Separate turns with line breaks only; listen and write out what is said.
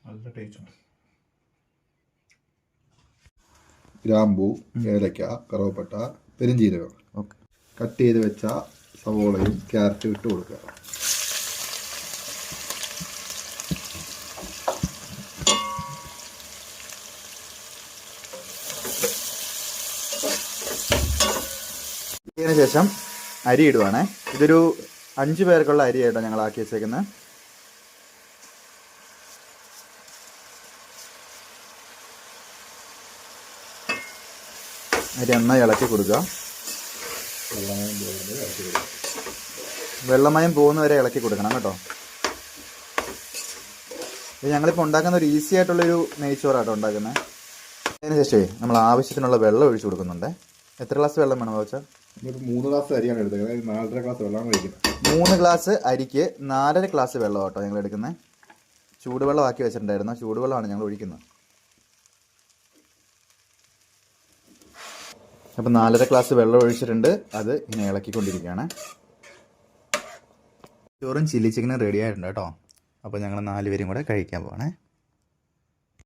നല്ല ടേസ്റ്റ്.
ഗ്രാമ്പൂ, ഏലക്ക, കറുവപ്പട്ട, പെരുംജീരകം, കട്ട് ചെയ്ത് വെച്ച സവോളയും ക്യാരറ്റും ഇട്ട് കൊടുക്കുക.
ഇതിന് ശേഷം അരി ഇടുവാണേ. ഇതൊരു 5 പേർക്കുള്ള അരിയായിട്ടോ ഞങ്ങൾ ആക്കി വെച്ചേക്കുന്നത്. അരി നന്നായി ഇളക്കി കൊടുക്കുക. വെള്ളമയം പോകുന്നവരെ ഇളക്കി കൊടുക്കണം കേട്ടോ. ഇത് ഞങ്ങളിപ്പോൾ ഉണ്ടാക്കുന്ന ഒരു ഈസി ആയിട്ടുള്ളൊരു നെയ്ച്ചോറാട്ടോ ഉണ്ടാക്കുന്നത്. അതിന് ശേഷമേ നമ്മൾ ആവശ്യത്തിനുള്ള വെള്ളം ഒഴിച്ചു കൊടുക്കുന്നുണ്ട്. എത്ര ഗ്ലാസ് വെള്ളം വേണം വെച്ചാൽ?
3 ഗ്ലാസ് അരിയാണ് എടുത്തത്. 4.5 ഗ്ലാസ് വെള്ളമാണ് കഴിക്കുന്നത്.
3 ഗ്ലാസ് അരിക്ക് 4.5 ഗ്ലാസ് വെള്ളം കേട്ടോ ഞങ്ങൾ എടുക്കുന്നത്. ചൂടുവെള്ളം ആക്കി വെച്ചിട്ടുണ്ടായിരുന്നു. ചൂടുവെള്ളമാണ് ഞങ്ങൾ ഒഴിക്കുന്നത്. അപ്പം 4.5 ഗ്ലാസ് വെള്ളം ഒഴിച്ചിട്ടുണ്ട്. അത് ഇങ്ങനെ ഇളക്കിക്കൊണ്ടിരിക്കുകയാണ്. ചോറും ചില്ലി ചിക്കനും റെഡി ആയിട്ടുണ്ട് കേട്ടോ. അപ്പോൾ ഞങ്ങൾ 4 പേരും കൂടെ കഴിക്കാൻ പോവാണേ.